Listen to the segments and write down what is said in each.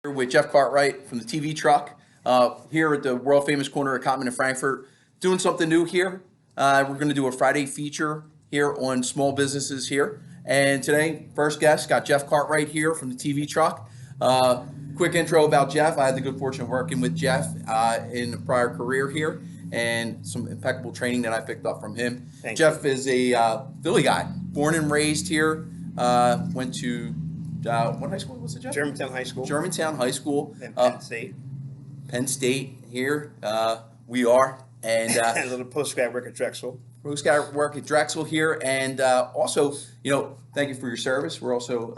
Here with Jeff Cartwright from the TV Truck here at the world famous corner of Cottman in Frankfurt, doing something new here. We're going to do a Friday feature here on small businesses here. And today, first guest, got Jeff Cartwright here from the TV Truck. Quick intro about Jeff. I had the good fortune of working with Jeff in a prior career here and some impeccable training that I picked up from him. Jeff is a Philly guy, born and raised here, went to what high school was it, Jeff? Germantown High School. Germantown High School. And Penn State. Penn State here. We are. And a little post-grad work at Drexel. Post-grad work at Drexel here. And also, thank you for your service. We're also,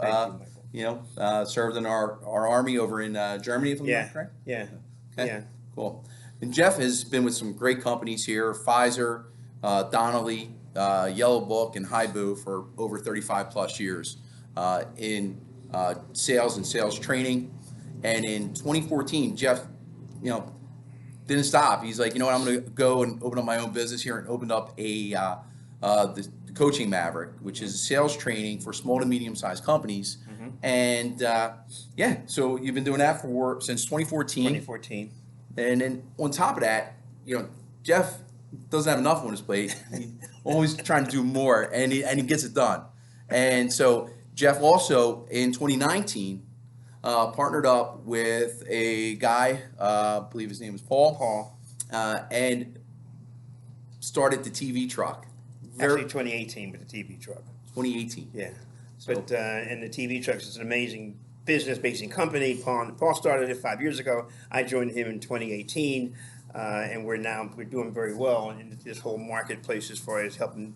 served in our Army over in Germany, if I'm not correct? Yeah. Okay. Yeah. Cool. And Jeff has been with some great companies here, Pfizer, Donnelly, Yellow Book, and Hibu for over 35 plus years in sales and sales training. And in 2014, Jeff, didn't stop. He's like, I'm going to go and open up my own business here, and opened up the Coaching Maverick, which is sales training for small to medium-sized companies. Mm-hmm. And so you've been doing that since 2014. 2014. And then on top of that, Jeff doesn't have enough on his plate. He's always trying to do more, and he gets it done. And so Jeff also in 2019 partnered up with a guy, I believe his name is Paul, and started the TV Truck. Actually, 2018 with the TV Truck. 2018. Yeah. So, and the TV Truck is an amazing business-based company. Paul started it 5 years ago. I joined him in 2018, and we're doing very well in this whole marketplace as far as helping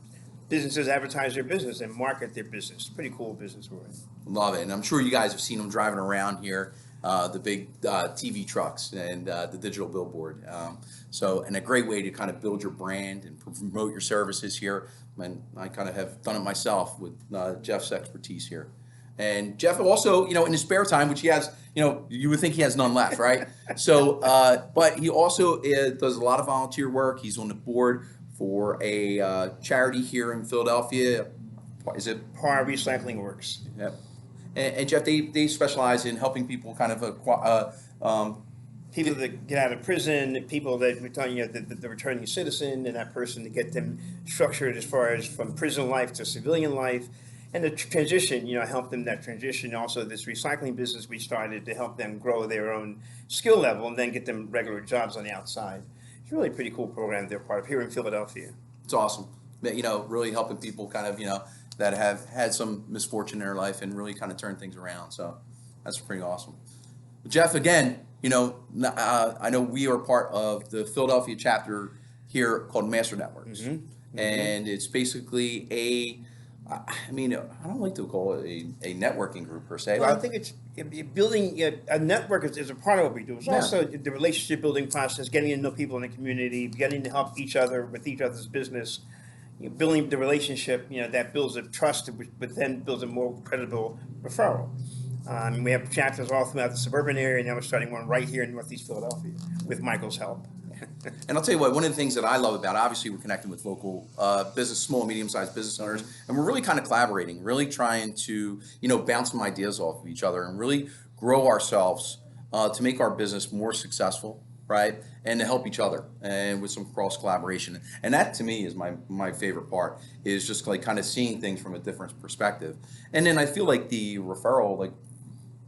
businesses advertise their business and market their business. Pretty cool business we're in. Love it. And I'm sure you guys have seen them driving around here, the big TV trucks and the digital billboard. And a great way to kind of build your brand and promote your services here. And I kind of have done it myself with Jeff's expertise here. And Jeff also, in his spare time, which he has, you would think he has none left, right? So, but he also does a lot of volunteer work. He's on the board for a charity here in Philadelphia. Is it PAR Recycling Works? Yep. And Jeff, they specialize in helping people kind of people that get out of prison, people that return, the returning citizen, and that person to get them structured as far as from prison life to civilian life, and the transition. Help them that transition. Also, this recycling business we started to help them grow their own skill level and then get them regular jobs on the outside. It's really a pretty cool program they're part of here in Philadelphia. It's awesome. Really helping people kind of, that have had some misfortune in their life and really kind of turn things around. So that's pretty awesome. Jeff, again, I know we are part of the Philadelphia chapter here called Master Networks. Mm-hmm. Mm-hmm. And it's basically I don't like to call it a networking group per se. Well, I think it's building a network is a part of what we do. It's also the relationship building process, getting to know people in the community, getting to help each other with each other's business, building the relationship, that builds a trust, but then builds a more credible referral. We have chapters all throughout the suburban area, and now we're starting one right here in Northeast Philadelphia with Michael's help. And I'll tell you what, one of the things that I love about it, obviously we're connecting with local business, small, medium-sized business owners, and we're really kind of collaborating, really trying to, bounce some ideas off of each other and really grow ourselves to make our business more successful, right? And to help each other and with some cross collaboration. And that to me is my favorite part, is just like kind of seeing things from a different perspective. And then I feel like the referral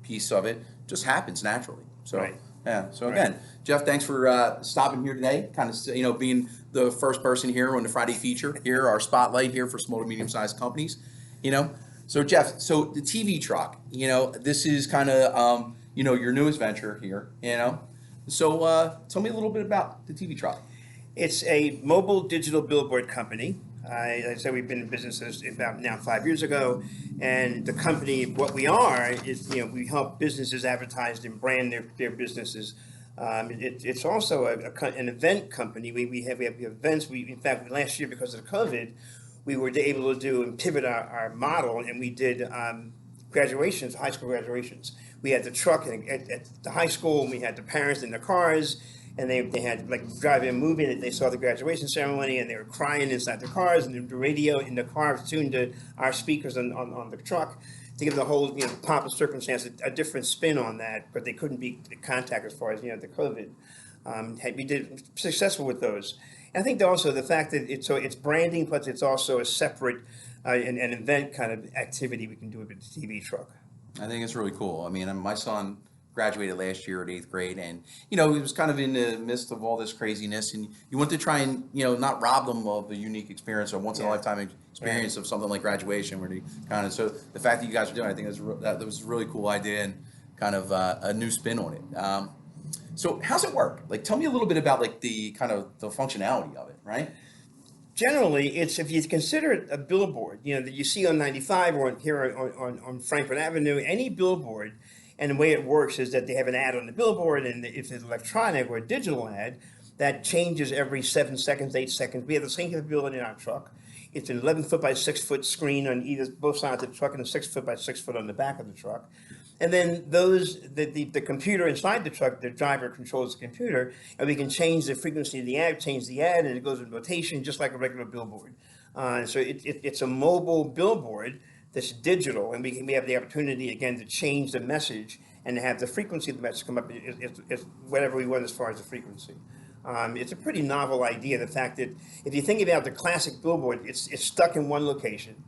piece of it just happens naturally. So. Right. Yeah. So again, Jeff, thanks for stopping here today. Kind of, being the first person here on the Friday feature here, our spotlight here for small to medium-sized companies. So Jeff, so the TV Truck, this is kind of, your newest venture here. So tell me a little bit about the TV Truck. It's a mobile digital billboard company. I said we've been in business about now 5 years ago, and the company, what we are is, we help businesses advertise and brand their businesses. It's also an event company. We have events. In fact, last year, because of COVID, we were able to do and pivot our model, and we did graduations, high school graduations. We had the truck at the high school, and we had the parents in their cars. And they had drive-in movie, and they saw the graduation ceremony, and they were crying inside their cars, and the radio in the car was tuned to our speakers on the truck to give the whole, pomp and circumstance a different spin on that, but they couldn't be in contact as far as, the COVID. We did successful with those. And I think also the fact that it's branding, but it's also a separate, an event kind of activity we can do with the TV truck. I think it's really cool. I mean, my son graduated last year at 8th grade, and he was kind of in the midst of all this craziness, and you want to try and not rob them of a unique experience or once in a lifetime experience of something like graduation, where they kind of. So the fact that you guys are doing, I think that was a really cool idea and kind of a new spin on it. So how's it work? Like, tell me a little bit about like the kind of the functionality of it, right? Generally, it's if you consider it a billboard, that you see on 95 or here on Franklin Avenue, any billboard. And the way it works is that they have an ad on the billboard, and if it's electronic or a digital ad, that changes every 7 seconds, 8 seconds. We have the same capability in our truck. It's an 11 foot by 6 foot screen on both sides of the truck, and a 6 foot by 6 foot on the back of the truck. And then the computer inside the truck, the driver controls the computer, and we can change the frequency of the ad, change the ad, and it goes in rotation just like a regular billboard. So it's a mobile billboard that's digital, and we have the opportunity again to change the message and to have the frequency of the message come up is whatever we want as far as the frequency. It's a pretty novel idea. The fact that if you think about the classic billboard, it's stuck in one location.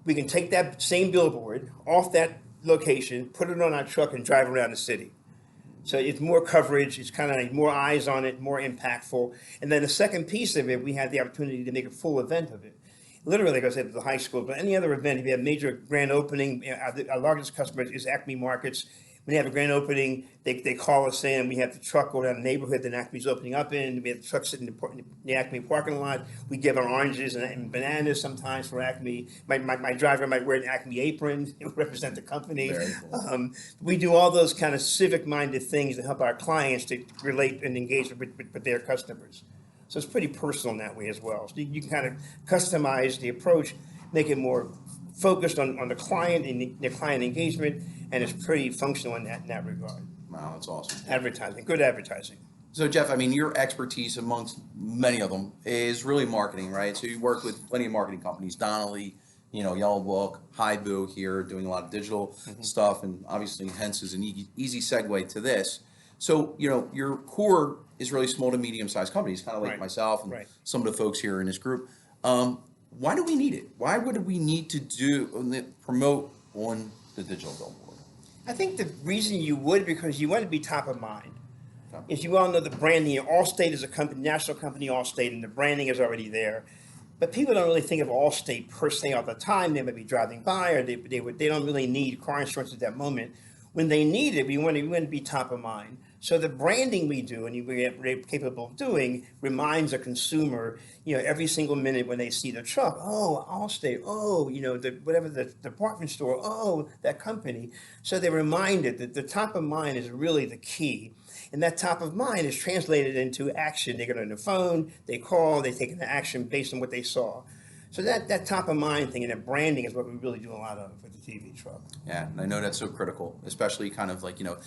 We can take that same billboard off that location, put it on our truck, and drive around the city. So it's more coverage, it's kind of like more eyes on it, more impactful. And then the second piece of it, we have the opportunity to make a full event of it. Literally, like I said, at the high school, but any other event, if you have a major grand opening, our largest customer is Acme Markets. When they have a grand opening, they call us in. We have the truck go down the neighborhood that Acme's opening up in. We have the truck sitting in the Acme parking lot. We give our oranges and bananas sometimes for Acme. My driver might wear an Acme apron to represent the company. Very cool. We do all those kind of civic-minded things to help our clients to relate and engage with their customers. So it's pretty personal in that way as well. So you can kind of customize the approach, make it more focused on the client and the client engagement, and it's pretty functional in that regard. Wow, that's awesome. Advertising, good advertising. So Jeff, I mean, your expertise amongst many of them is really marketing, right? So you work with plenty of marketing companies, Donnelly, Yellow Book, Hibu here, doing a lot of digital stuff, and obviously hence is an easy segue to this. So, your core is really small to medium-sized companies, kind of like myself and some of the folks here in this group. Why do we need it? Why would we need to promote on the digital billboard? I think the reason you would, because you want to be top of mind. Okay. As you all know, the branding, Allstate is a company, national company, Allstate, and the branding is already there. But people don't really think of Allstate per se all the time. They may be driving by, or they don't really need car insurance at that moment. When they need it, we want to be top of mind. So the branding we do and we're capable of doing reminds a consumer, every single minute when they see the truck, oh, Allstate, oh, whatever the department store, oh, that company. So they're reminded that the top of mind is really the key. And that top of mind is translated into action. They get on the phone, they call, they take an action based on what they saw. So that top of mind thing and that branding is what we really do a lot of with the TV truck. Yeah, and I know that's so critical, especially kind of like you're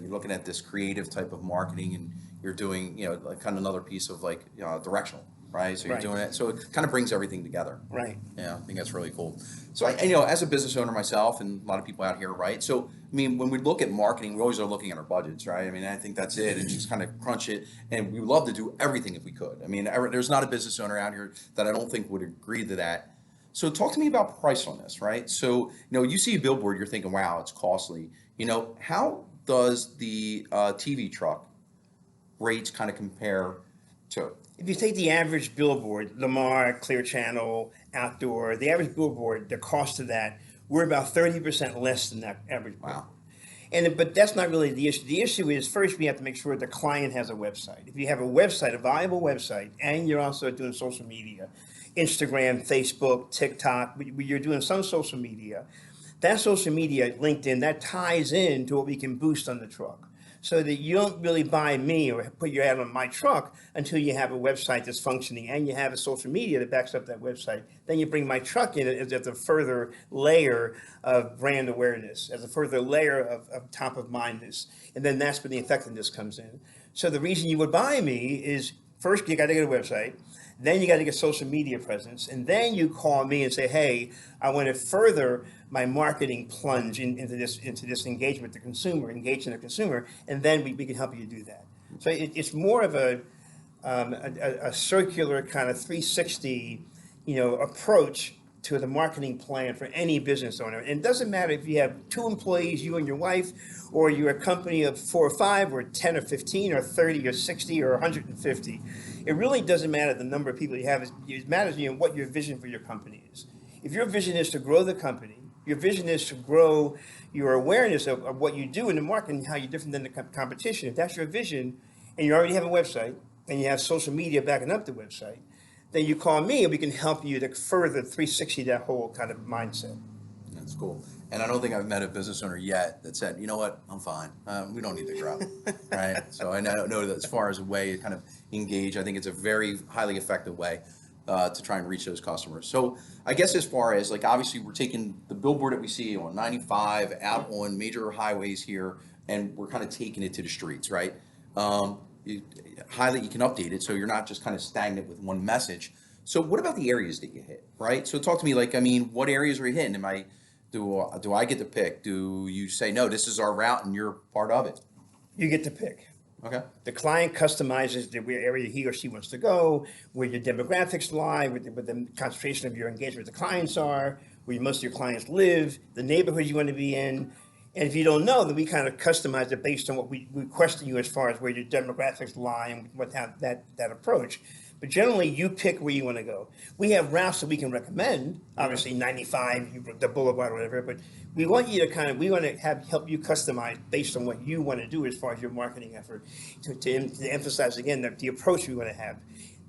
looking at this creative type of marketing, and you're doing like kind of another piece of like directional, right? So you're doing it, so it kind of brings everything together. Right. Yeah, I think that's really cool. So as a business owner myself, and a lot of people out here, right? So I mean, when we look at marketing, we always are looking at our budgets, right? I mean, I think that's it, and just kind of crunch it. And we would love to do everything if we could. I mean, there's not a business owner out here that I don't think would agree to that. So talk to me about price on this, right? So you see a billboard, you're thinking, wow, it's costly. How does the TV truck rates kind of compare to it? If you take the average billboard, Lamar, Clear Channel, Outdoor, the average billboard, the cost of that, we're about 30% less than that average billboard. Wow. But that's not really the issue. The issue is, first, we have to make sure the client has a website. If you have a website, a valuable website, and you're also doing social media, Instagram, Facebook, TikTok, you're doing some social media, that social media, LinkedIn, that ties in to what we can boost on the truck. So that you don't really buy me or put your ad on my truck until you have a website that's functioning and you have a social media that backs up that website. Then you bring my truck in as a further layer of brand awareness, as a further layer of top of mindness. And then that's when the effectiveness comes in. So the reason you would buy me is First, you got to get a website. Then you got to get social media presence, and then you call me and say, "Hey, I want to further my marketing plunge into this engagement with the consumer, engaging the consumer, and then we can help you do that." So it's more of a circular kind of 360, approach to the marketing plan for any business owner. And it doesn't matter if you have 2 employees, you and your wife, or you're a company of 4 or 5 or 10 or 15 or 30 or 60 or 150. It really doesn't matter the number of people you have. It matters what your vision for your company is. If your vision is to grow the company, your vision is to grow your awareness of what you do in the market and how you're different than the competition. If that's your vision and you already have a website and you have social media backing up the website, then you call me and we can help you to further 360 that whole kind of mindset. That's cool. And I don't think I've met a business owner yet that said, you know what, I'm fine. We don't need to grow, right? So I don't know that as far as a way to kind of engage, I think it's a very highly effective way to try and reach those customers. So I guess as far as like, obviously we're taking the billboard that we see on 95 out on major highways here, and we're kind of taking it to the streets, right? You can update it so you're not just kind of stagnant with one message. So what about the areas that you hit, right? So talk to me, like, I mean, what areas are you hitting? Do I get to pick? Do you say, no, this is our route and you're part of it? You get to pick. Okay. The client customizes the area he or she wants to go, where your demographics lie, where the concentration of your engagement with the clients are, where most of your clients live, the neighborhood you want to be in. And if you don't know, then we kind of customize it based on what we question you as far as where your demographics lie and what have that approach. But generally, you pick where you want to go. We have routes that we can recommend, obviously 95, the Boulevard or whatever, but we want you to we want to help you customize based on what you want to do as far as your marketing effort, to emphasize again the approach we want to have,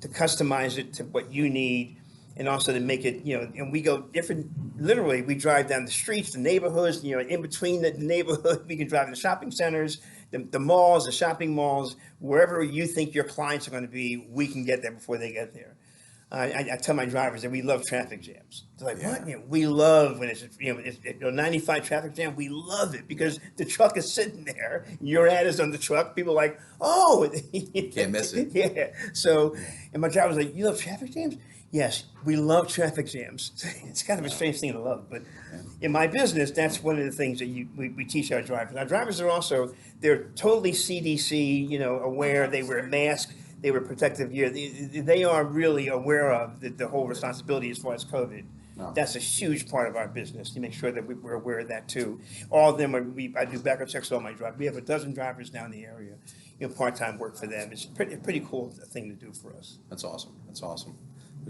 to customize it to what you need, and also to make it, and we go different, literally, we drive down the streets, the neighborhoods, in between the neighborhood, we can drive the shopping centers, the malls, the shopping malls, wherever you think your clients are going to be, we can get there before they get there. I tell my drivers that we love traffic jams. They're like, what? We love when it's 95 traffic jam. We love it because the truck is sitting there. Your ad is on the truck. People are like, oh. Can't miss it. Yeah. So, and my driver's like, you love traffic jams? Yes, we love traffic jams. It's kind of a strange thing to love, but in my business, that's one of the things that we teach our drivers. Our drivers are also, they're totally CDC, aware. They wear masks. They wear protective gear. They are really aware of the whole responsibility as far as COVID. No. That's a huge part of our business to make sure that we're aware of that too. All of them I do background checks on my drivers. We have a dozen drivers down in the area, part-time work for them. It's a pretty cool thing to do for us. That's awesome. That's awesome.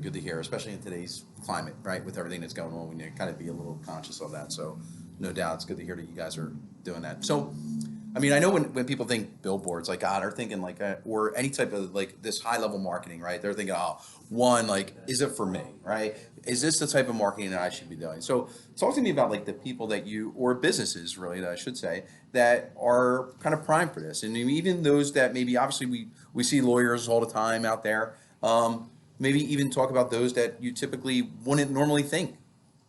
Good to hear, especially in today's climate, right? With everything that's going on, we need to kind of be a little conscious of that. So no doubt, it's good to hear that you guys are doing that. So, I mean, I know when people think billboards, like, they're thinking like, or any type of like this high level marketing, right? They're thinking, is it for me, right? Is this the type of marketing that I should be doing? So talk to me about like the people that or businesses really, that I should say, that are kind of primed for this. And even those that maybe, obviously we see lawyers all the time out there. Maybe even talk about those that you typically wouldn't normally think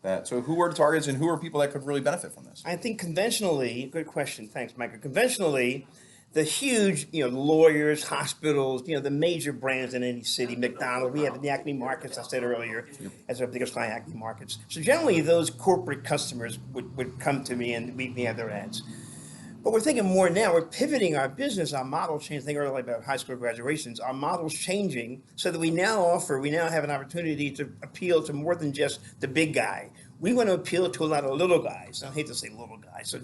that. So who are the targets and who are people that could really benefit from this? I think conventionally, good question, thanks, Michael. Conventionally, the huge, lawyers, hospitals, the major brands in any city, McDonald's, we have the Acme Markets, I said earlier, as our biggest client, Acme Markets. So generally, those corporate customers would come to me and we have their ads. But we're thinking more now, we're pivoting our business, our model change, think earlier about high school graduations, our model's changing so that we now have an opportunity to appeal to more than just the big guy. We want to appeal to a lot of little guys. I hate to say little guys,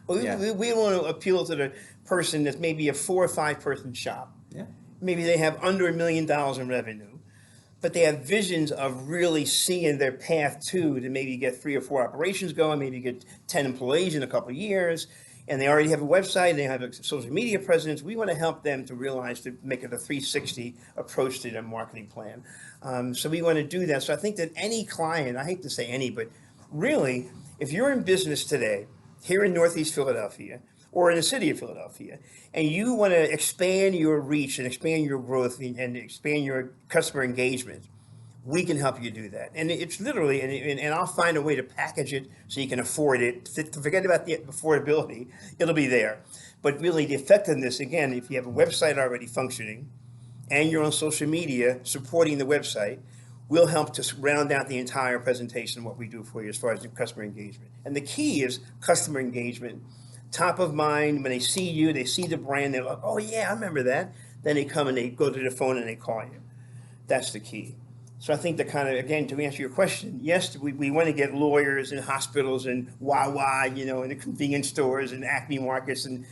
but we want to appeal to the person that's maybe a 4 or 5 person shop. Yeah. Maybe they have under $1 million in revenue, but they have visions of really seeing their path to maybe get 3 or 4 operations going, maybe get 10 employees in a couple of years. And they already have a website, they have a social media presence. We want to help them to realize, to make it a 360 approach to their marketing plan. So we want to do that. So I think that any client, I hate to say any, but really, if you're in business today, here in Northeast Philadelphia, or in the city of Philadelphia, and you want to expand your reach and expand your growth and expand your customer engagement, we can help you do that. And it's literally, and I'll find a way to package it so you can afford it. Forget about the affordability, it'll be there. But really the effectiveness, again, if you have a website already functioning, and you're on social media supporting the website, we'll help to round out the entire presentation of what we do for you as far as the customer engagement. And the key is customer engagement. Top of mind, when they see you, they see the brand, they're like, oh yeah, I remember that. Then they come and they go to the phone and they call you. That's the key. So I think that kind of, again, to answer your question, yes, we want to get lawyers in hospitals and Wawa, in the convenience stores and Acme markets and,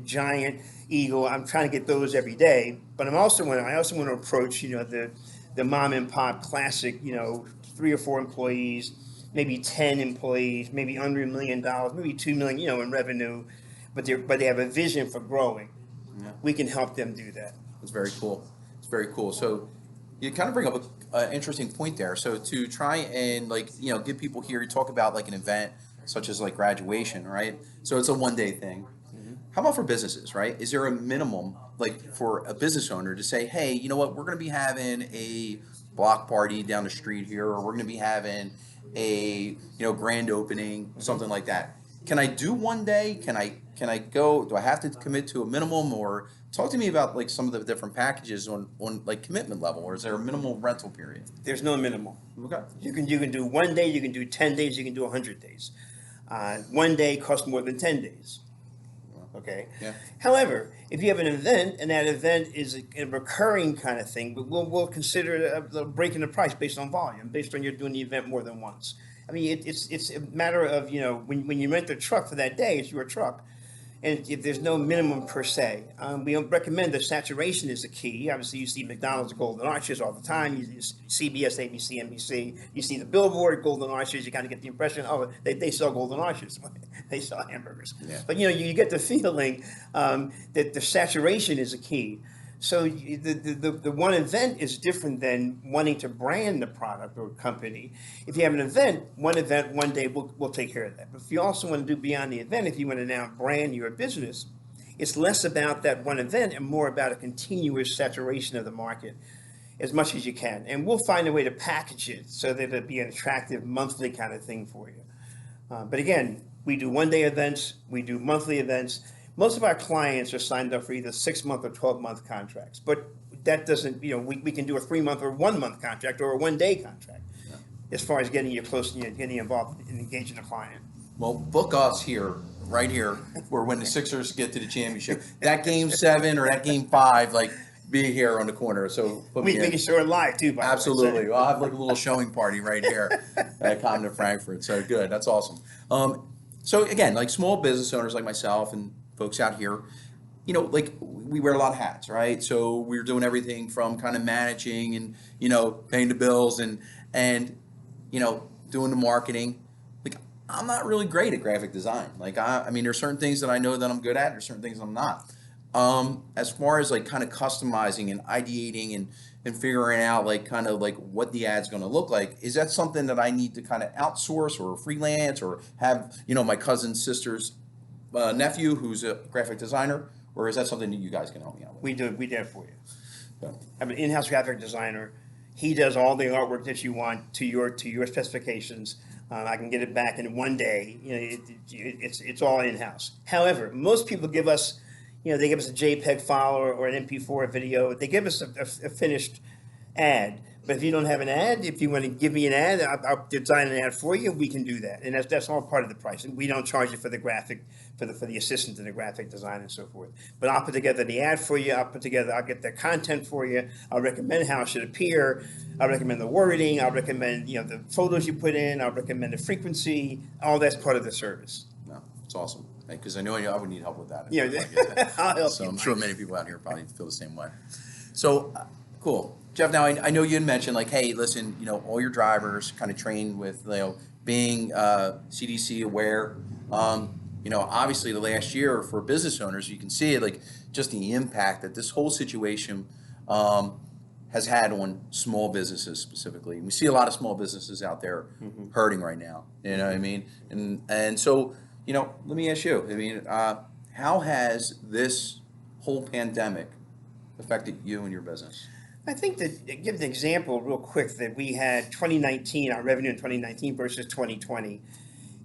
Giant Eagle. I'm trying to get those every day. But I also want to approach, the mom and pop classic, 3 or 4 employees, maybe 10 employees, maybe under $1 million, maybe 2 million, in revenue, but they have a vision for growing. Yeah. We can help them do that. It's very cool. It's very cool. So you kind of bring up an interesting point there. So to try and get people here, you talk about like an event such as like graduation, right? So it's a 1-day thing. Mm-hmm. How about for businesses, right? Is there a minimum like for a business owner to say, hey, you know what, we're going to be having a block party down the street here, or we're going to be having a grand opening, something like that. Can I do 1 day? Can I go? Do I have to commit to a minimum? Or talk to me about like some of the different packages on like commitment level, or is there a minimal rental period? There's no minimal. Okay. You can do 1 day, you can do 10 days, you can do 100 days. 1 day costs more than 10 days. Okay. Yeah. However, if you have an event and that event is a recurring kind of thing, we'll consider breaking the price based on volume, based on you're doing the event more than once. I mean, it's a matter of when you rent the truck for that day, it's your truck. And if there's no minimum per se, we don't recommend that saturation is the key. Obviously, you see McDonald's Golden Arches all the time. You see CBS, ABC, NBC. You see the billboard Golden Arches. You kind of get the impression, oh, they sell Golden Arches. They sell hamburgers. Yeah. But you get the feeling that the saturation is a key. So the one event is different than wanting to brand the product or company. If you have an event, 1 day, we'll take care of that. But if you also want to do beyond the event, if you want to now brand your business, it's less about that one event and more about a continuous saturation of the market as much as you can. And we'll find a way to package it so that it'll be an attractive monthly kind of thing for you. But again, we do 1 day events, we do monthly events. Most of our clients are signed up for either 6-month or 12-month contracts, but that doesn't, we can do a 3-month or 1-month contract or a 1-day contract as far as getting you close and getting involved and engaging the client. Well, book us here, right here, where when the Sixers get to the championship, that game 7 or that game 5, like be here on the corner. So We can show it live too, by the way. Absolutely. I'll have like a little showing party right here at Common Frankfurt. So good. That's awesome. So again, like small business owners like myself and folks out here, like we wear a lot of hats, right? So we're doing everything from kind of managing and, paying the bills and doing the marketing. Like I'm not really great at graphic design. Like I mean, there's certain things that I know that I'm good at. There's certain things I'm not. As far as like kind of customizing and ideating and figuring out like kind of like what the ad's going to look like, is that something that I need to kind of outsource or freelance or have, my cousin's sister's nephew who's a graphic designer, or is that something that you guys can help me out with? We do it for you. Yeah. I have an in-house graphic designer. He does all the artwork that you want to your specifications. I can get it back in 1 day. It's all in-house. However, most people give us, they give us a JPEG file or an MP4 video. They give us a finished ad. But if you don't have an ad, if you want to give me an ad, I'll design an ad for you. We can do that, and that's all part of the price. And we don't charge you for the graphic, for the assistant to the graphic design and so forth. But I'll put together the ad for you. I'll get the content for you. I'll recommend how it should appear. I'll recommend the wording. I'll recommend the photos you put in. I'll recommend the frequency. All that's part of the service. No, it's awesome. Because I know I would need help with that. Yeah, I'll help so you. I'm sure many people out here probably feel the same way. So cool. Jeff, now I know you had mentioned like, hey, listen, all your drivers kind of trained with, being CDC aware. Obviously the last year for business owners, you can see it, like just the impact that this whole situation has had on small businesses specifically. We see a lot of small businesses out there hurting right now. You know what I mean? And so, let me ask you, I mean, how has this whole pandemic affected you and your business? I think that, give an example real quick, that we had 2019, our revenue in 2019 versus 2020,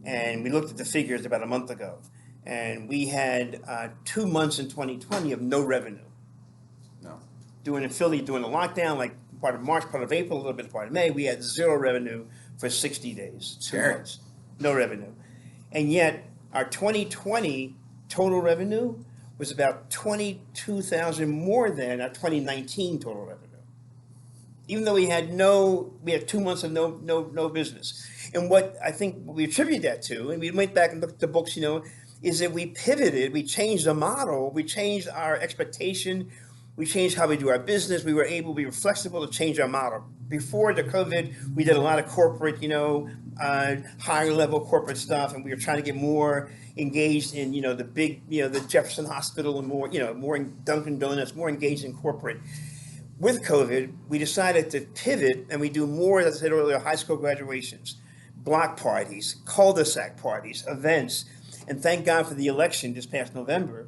and we looked at the figures about a month ago, and we had 2 months in 2020 of no revenue. No. During Philly, during the lockdown, like part of March, part of April, a little bit part of May, we had zero revenue for 60 days, 2 Sure. months, no revenue. And yet, our 2020 total revenue was about 22,000 more than our 2019 total revenue. Even though we had 2 months of no business. And what I think we attribute that to, and we went back and looked at the books, is that we pivoted, we changed the model, we changed our expectation, we changed how we do our business. We were flexible to change our model. Before the COVID, we did a lot of corporate, higher level corporate stuff, and we were trying to get more engaged in, the big, the Jefferson Hospital and more in Dunkin' Donuts, more engaged in corporate. With COVID, we decided to pivot and we do more, as I said earlier, high school graduations, block parties, cul-de-sac parties, events. And thank God for the election this past November.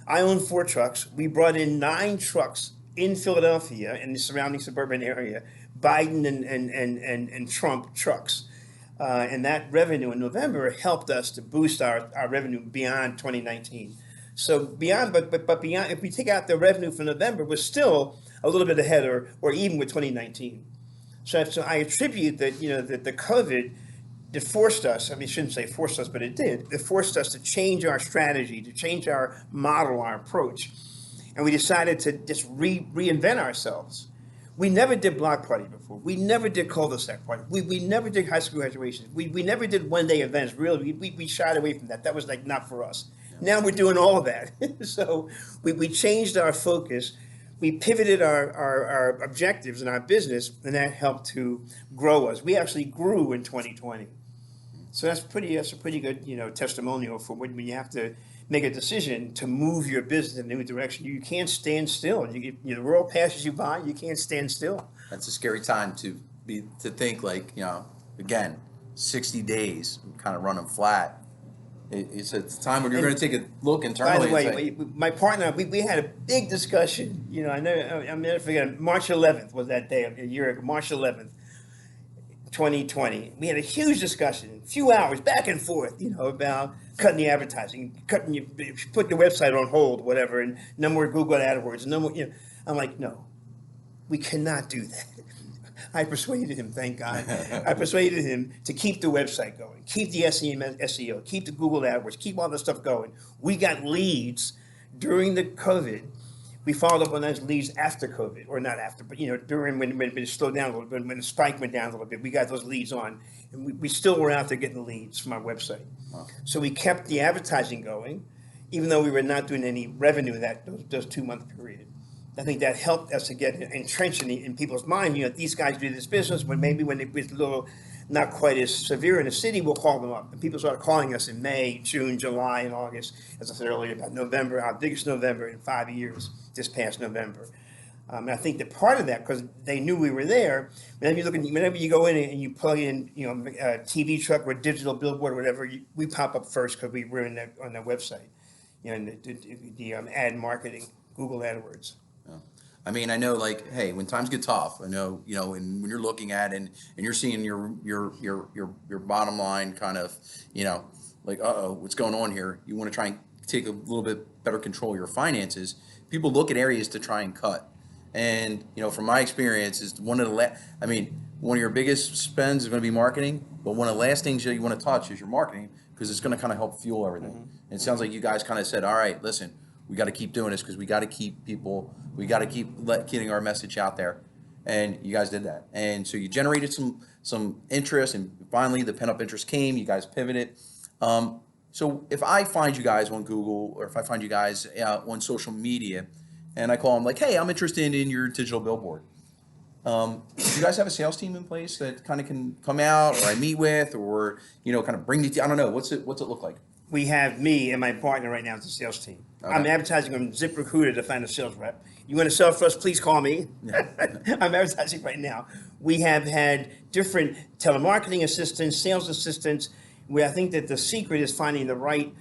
I own 4 trucks. We brought in 9 trucks in Philadelphia and the surrounding suburban area, Biden and Trump trucks. And that revenue in November helped us to boost our revenue beyond 2019. So beyond, but beyond, if we take out the revenue for November, we're still a little bit ahead or even with 2019. So I attribute that, that the COVID that forced us, I shouldn't say forced us, but it did. It forced us to change our strategy, to change our model, our approach. And we decided to just reinvent ourselves. We never did block party before. We never did cul-de-sac party. We never did high school graduations. We never did one-day events. Really, we shied away from that. That was like not for us. Now we're doing all of that. So we changed our focus. We pivoted our objectives in our business, and that helped to grow us. We actually grew in 2020. So that's a pretty good, testimonial for when you have to make a decision to move your business in a new direction. You can't stand still. The world passes you by. You can't stand still. That's a scary time to think like, again, 60 days, kind of running flat. It's a time when you're going to take a look internally. By the way, my partner, we had a big discussion. I'll never forget. March 11th was that day, a year ago, March 11th, 2020. We had a huge discussion, a few hours back and forth, about cutting the advertising, put the website on hold, whatever, and no more Google AdWords, no more. I'm like, no, we cannot do that. I persuaded him, thank God. I persuaded him to keep the website going, keep the SEO, keep the Google AdWords, keep all the stuff going. We got leads during the COVID. We followed up on those leads after COVID, or not after, but during when it slowed down a little bit, when the spike went down a little bit, we got those leads on, and we still were out there getting leads from our website. Wow. So we kept the advertising going, even though we were not doing any revenue those 2-month period. I think that helped us to get entrenched in people's mind. These guys do this business, but maybe when it was a little not quite as severe in the city, we'll call them up. And people started calling us in May, June, July, and August. As I said earlier, about November, our biggest November in 5 years, this past November. And I think that part of that, because they knew we were there, whenever you go in and you plug in, a TV truck or a digital billboard or whatever, we pop up first because we were on their website, the ad marketing, Google AdWords. I know, like, hey, when times get tough, I know, and when you're looking at and you're seeing your bottom line kind of, like, what's going on here? You want to try and take a little bit better control of your finances. People look at areas to try and cut. And, from my experience, is one of your biggest spends is going to be marketing, but one of the last things you want to touch is your marketing, because it's going to kind of help fuel everything. Mm-hmm. And it sounds like you guys kind of said, all right, listen, we got to keep doing this because we got to keep getting our message out there. And you guys did that. And so you generated some interest, and finally the pent-up interest came. You guys pivoted. So if I find you guys on Google, or if I find you guys on social media, and I call them like, hey, I'm interested in your digital billboard. Do you guys have a sales team in place that kind of can come out, or I meet with, or kind of bring you? I don't know. What's it look like? We have me and my partner right now as a sales team. Okay. I'm advertising on ZipRecruiter to find a sales rep. You want to sell for us, please call me. Yeah. I'm advertising right now. We have had different telemarketing assistants, sales assistants, where I think that the secret is finding the right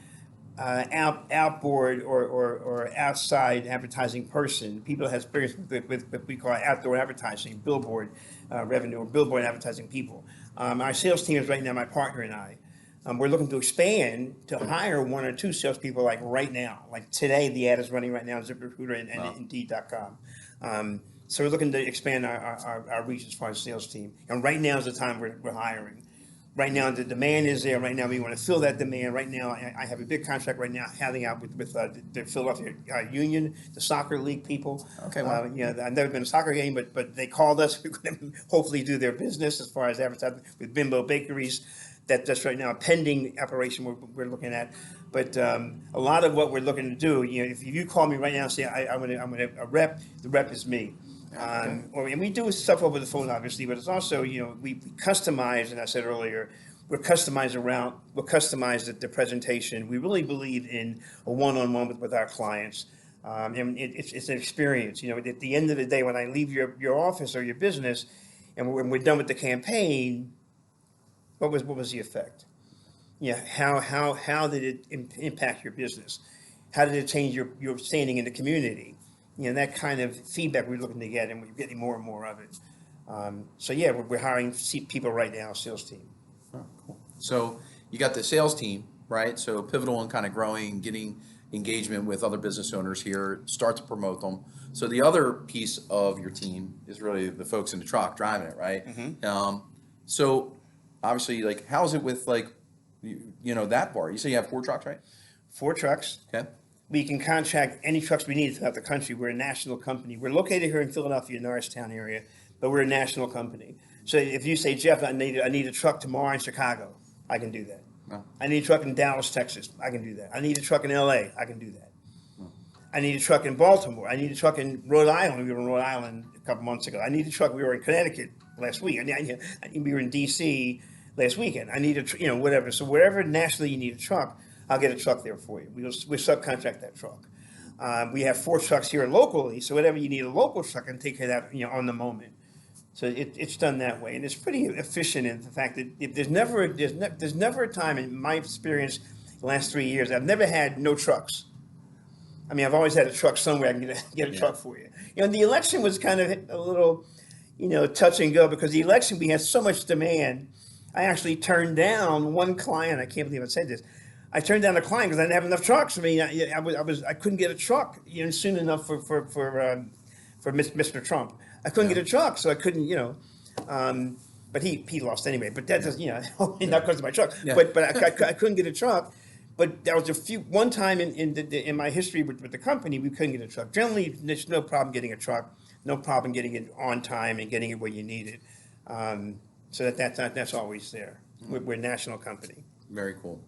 outboard or outside advertising person. People have experience with what we call outdoor advertising, billboard revenue, or billboard advertising people. Our sales team is right now my partner and I. We're looking to expand to hire 1 or 2 salespeople, like right now. Like today, the ad is running right now on ZipRecruiter and Indeed.com. So we're looking to expand our reach as far as sales team. And right now is the time we're hiring. Right now, the demand is there. Right now, we want to fill that demand. Right now, I have a big contract right now handing out with the Philadelphia Union, the soccer league people. Okay, wow. I've never been to a soccer game, but they called us. We're going to hopefully do their business as far as advertising with Bimbo Bakeries. That's right now a pending operation we're looking at. But a lot of what we're looking to do, if you call me right now and say I'm a rep, the rep is me. And we do stuff over the phone, obviously, but it's also, we customize, and I said earlier, we're customized the presentation. We really believe in a one-on-one with our clients. And it's an experience. At the end of the day, when I leave your office or your business, and when we're done with the campaign, what was the effect? How did it impact your business? How did it change your standing in the community? That kind of feedback we're looking to get, and we're getting more and more of it. We're hiring people right now, sales team. Oh, cool. So you got the sales team, right? So pivotal in kind of growing, getting engagement with other business owners here, start to promote them. So the other piece of your team is really the folks in the truck driving it, right? Mm-hmm. So obviously, like, how's it with that part? You say you have 4 trucks, right? 4 trucks. Okay. We can contract any trucks we need throughout the country. We're a national company. We're located here in Philadelphia, Norristown area, but we're a national company. So if you say, Jeff, I need a truck tomorrow in Chicago, I can do that. Oh. I need a truck in Dallas, Texas, I can do that. I need a truck in LA, I can do that. I need a truck in Baltimore. I need a truck in Rhode Island. We were in Rhode Island a couple months ago. I need a truck. We were in Connecticut last week. We were in DC last weekend. I need whatever. So wherever nationally you need a truck, I'll get a truck there for you. We subcontract that truck. We have 4 trucks here locally, so whatever you need a local truck, I can take care of that on the moment. So it's done that way, and it's pretty efficient in the fact that if there's never a time in my experience the last 3 years I've never had no trucks. I mean, I've always had a truck somewhere. I can get a truck for you. The election was kind of a little, touch and go, because the election we had so much demand. I actually turned down one client. I can't believe I said this. I turned down a client because I didn't have enough trucks. I mean, I couldn't get a truck soon enough for Mr. Trump. I couldn't get a truck, so I couldn't, but he lost anyway. But that doesn't, not because of my truck. Yeah. But I couldn't get a truck. But that was one time in my history with the company, we couldn't get a truck. Generally, there's no problem getting a truck, no problem getting it on time and getting it where you need it. So that's always there. We're a national company. Very cool.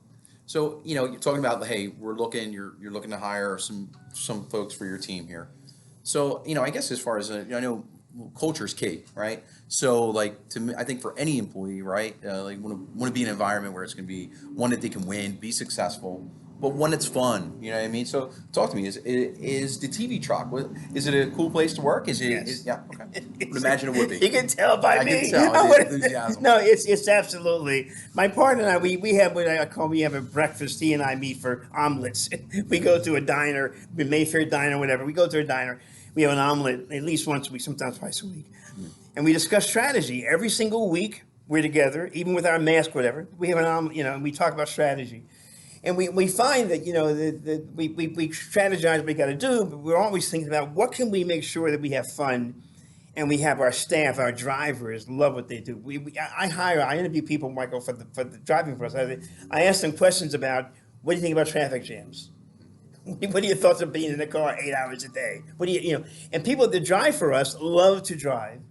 So, you're talking about, hey, you're looking to hire some folks for your team here. So, I guess as far as, I know culture is key, right? So, like, to me, I think for any employee, right, want to be in an environment where it's going to be one that they can win, be successful, but one that's fun. You know what I mean? So, talk to me. Is the TV truck? Is it a cool place to work? Yes. Yeah. Okay. I would imagine it would be. You can tell by me. I can tell. The enthusiasm. No, it's absolutely. My partner and I, we have what I call, we have a breakfast. He and I meet for omelets. We go to a diner, Mayfair diner, whatever. We go to a diner. We have an omelet at least once a week, sometimes twice a week. And we discuss strategy. Every single week we're together, even with our mask, whatever. We have an omelet, and we talk about strategy. And we find that, we strategize what we got to do, but we're always thinking about what can we make sure that we have fun, and we have our staff, our drivers love what they do. I interview people, Michael, for the driving for us. I ask them questions about, what do you think about traffic jams? What are your thoughts of being in the car 8 hours a day? What do and people that drive for us love to drive.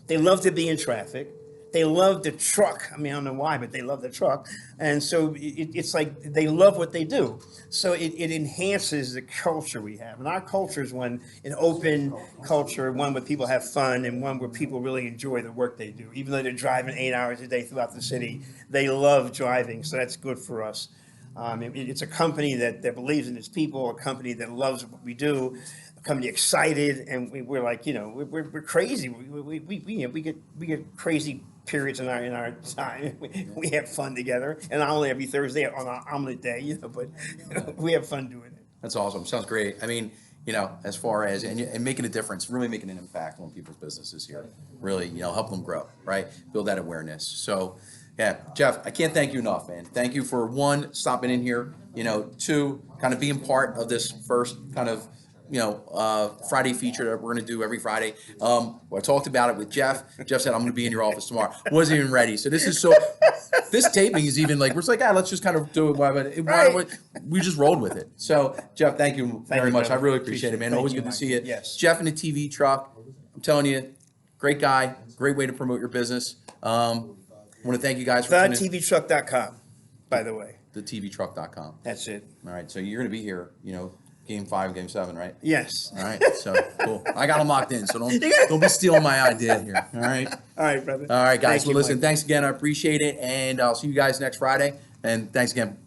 They love to be in traffic. They love the truck. I mean, I don't know why, but they love the truck. And so it's like they love what they do. So it enhances the culture we have. And our culture is an open culture, one where people have fun, and one where people really enjoy the work they do. Even though they're driving 8 hours a day throughout the city, they love driving. So that's good for us. It's a company that believes in its people, a company that loves what we do, a company excited, and we're like, we're crazy. We get crazy periods in our time. We have fun together, and not only every Thursday on our omelet day, but we have fun doing it. That's awesome. Sounds great. I mean, as far as and making a difference, really making an impact on people's businesses here. Really, help them grow, right? Build that awareness. So. Yeah, Jeff, I can't thank you enough, man. Thank you for 1, stopping in here, 2, kind of being part of this first kind of Friday feature that we're going to do every Friday. I talked about it with Jeff. Jeff said, I'm going to be in your office tomorrow. Wasn't even ready. So this taping is even like, we're just like, let's just kind of do it. Right. We just rolled with it. So, Jeff, thank you very you, much. I brother. really appreciate it, man. Thank Always you, good to Mike. see you. Yes. Jeff in the TV truck. I'm telling you, great guy. Great way to promote your business. I want to thank you guys for tuning in. TheTVTruck.com, by the way. TheTVTruck.com. That's it. All right. So you're going to be here, Game 5, Game 7, right? Yes. All right. So cool. I got them locked in. So don't be stealing my idea here. All right. All right, brother. All right, guys. Thank you, Well, listen, Mike. thanks again. I appreciate it. And I'll see you guys next Friday. And thanks again.